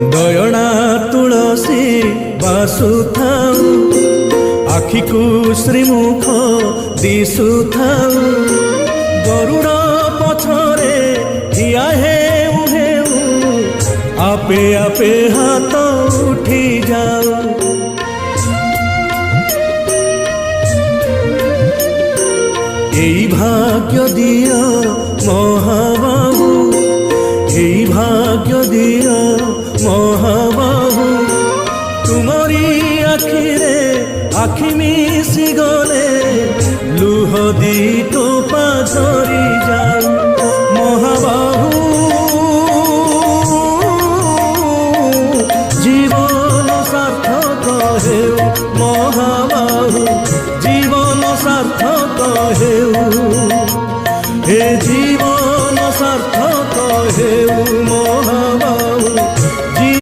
दयणा तुलसी बासुथाऊ आखि को श्रीमुख दिशुथाऊ गरुड़ पछरे ठिया हेउ हेउ आपे आपे हाथ उठी जाऊ। এই ভাগ্য দিও মহাবাহু, এই ভাগ্য দিও মহাবাহু, তুমরি আখিরে আখি মিশি গলে লুহ দি টোপা ঝরি যাও।